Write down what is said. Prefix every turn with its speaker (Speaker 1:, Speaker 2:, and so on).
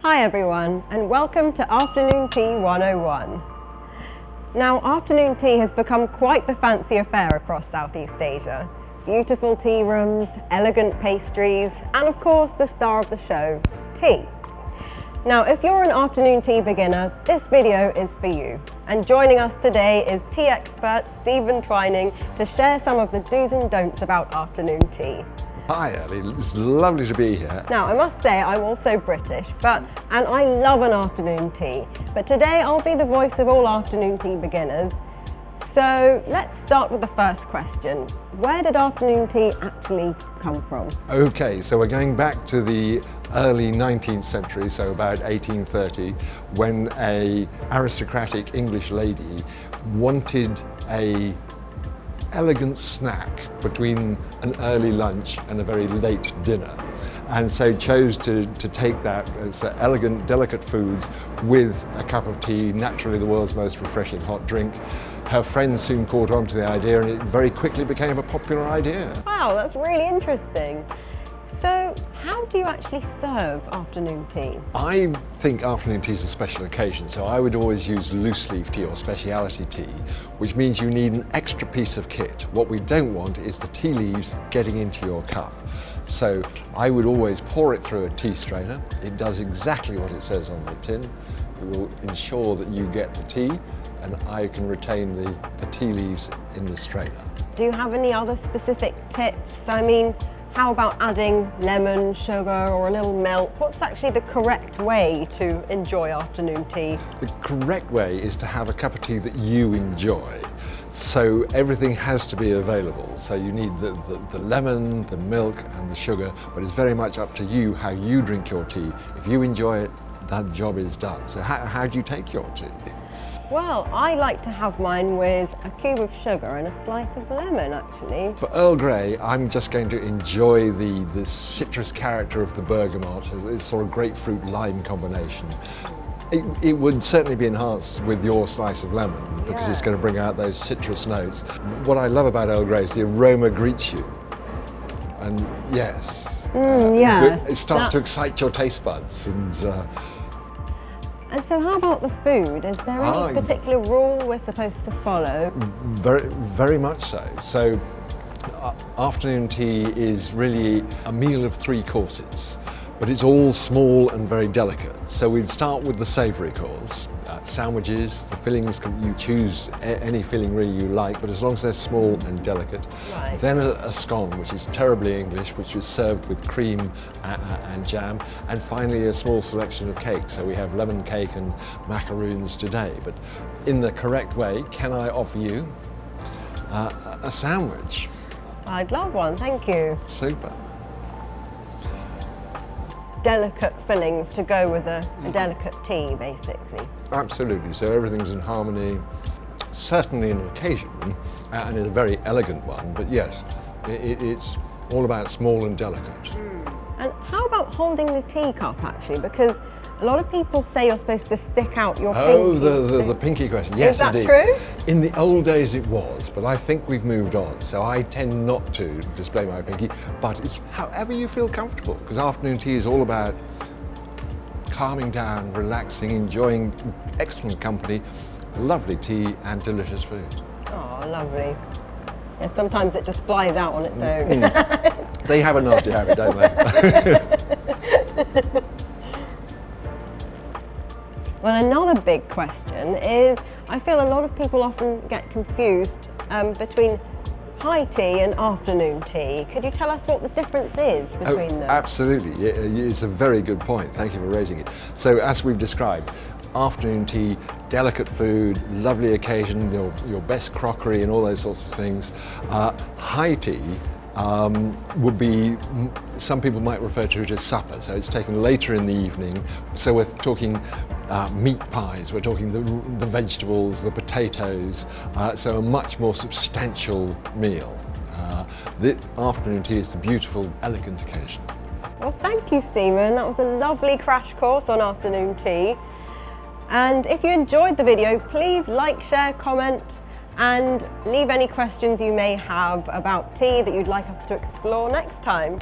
Speaker 1: Hi everyone, and welcome to Afternoon Tea 101. Now, afternoon tea has become quite the fancy affair across Southeast Asia. Beautiful tea rooms, elegant pastries, and of course the star of the show, tea. Now, if you're an afternoon tea beginner, this video is for you. And joining us today is tea expert Stephen Twining to share some of the do's and don'ts about afternoon tea.
Speaker 2: Hi Ellie, it's lovely to be here.
Speaker 1: Now, I must say I'm also British, and I love an afternoon tea. But today I'll be the voice of all afternoon tea beginners. So let's start with the first question. Where did afternoon tea actually come from?
Speaker 2: Okay, so we're going back to the early 19th century, so about 1830, when an aristocratic English lady wanted an elegant snack between an early lunch and a very late dinner, and so chose to take that as elegant, delicate foods with a cup of tea, naturally the world's most refreshing hot drink. Her friends soon caught on to the idea and it very quickly became a popular idea.
Speaker 1: Wow, that's really interesting. So how do you actually serve afternoon tea?
Speaker 2: I think afternoon tea is a special occasion, so I would always use loose leaf tea or speciality tea, which means you need an extra piece of kit. What we don't want is the tea leaves getting into your cup. So I would always pour it through a tea strainer. It does exactly what it says on the tin. It will ensure that you get the tea and I can retain the tea leaves in the strainer.
Speaker 1: Do you have any other specific tips? I mean, how about adding lemon, sugar, or a little milk? What's actually the correct way to enjoy afternoon tea?
Speaker 2: The correct way is to have a cup of tea that you enjoy. So everything has to be available. So you need the lemon, the milk, and the sugar, but it's very much up to you how you drink your tea. If you enjoy it, that job is done. So how do you take your tea?
Speaker 1: Well, I like to have mine with a cube of sugar and a slice of lemon, actually.
Speaker 2: For Earl Grey, I'm just going to enjoy the citrus character of the bergamot. It's sort of grapefruit lime combination. It would certainly be enhanced with your slice of lemon because it's going to bring out those citrus notes. What I love about Earl Grey is the aroma greets you. And yes, it starts to excite your taste buds.
Speaker 1: And so how about the food? Is there any particular rule we're supposed to follow?
Speaker 2: Very, very much so. So afternoon tea is really a meal of 3 courses, but it's all small and very delicate. So we'd start with the savoury course. Sandwiches, the fillings, you choose any filling really you like, but as long as they're small and delicate.
Speaker 1: Right.
Speaker 2: Then a scone, which is terribly English, which is served with cream and jam. And finally a small selection of cakes. So we have lemon cake and macaroons today. But in the correct way, can I offer you a sandwich?
Speaker 1: I'd love one, thank you.
Speaker 2: Super.
Speaker 1: Delicate fillings to go with a delicate tea, basically.
Speaker 2: Absolutely, so everything's in harmony, certainly an occasion, and it's a very elegant one, but yes, it's all about small and delicate.
Speaker 1: And how about holding the teacup, actually? Because a lot of people say you're supposed to stick out your pinky.
Speaker 2: Oh, the pinky question, yes indeed.
Speaker 1: Is that true?
Speaker 2: In the old days it was, but I think we've moved on, so I tend not to display my pinky, but it's however you feel comfortable, because afternoon tea is all about calming down, relaxing, enjoying excellent company, lovely tea and delicious food.
Speaker 1: Oh, lovely. Yeah, sometimes it just flies out on its own.
Speaker 2: They have a nasty habit, don't they?
Speaker 1: Well, another big question is, I feel a lot of people often get confused between high tea and afternoon tea. Could you tell us what the difference is between them?
Speaker 2: Absolutely, it's a very good point. Thank you for raising it. So as we've described, afternoon tea, delicate food, lovely occasion, your best crockery and all those sorts of things. High tea would be, some people might refer to it as supper, so it's taken later in the evening. So we're talking meat pies, we're talking the vegetables, the potatoes, so a much more substantial meal. The afternoon tea is the beautiful, elegant occasion.
Speaker 1: Well, thank you, Stephen. That was a lovely crash course on afternoon tea. And if you enjoyed the video, please like, share, comment, and leave any questions you may have about tea that you'd like us to explore next time.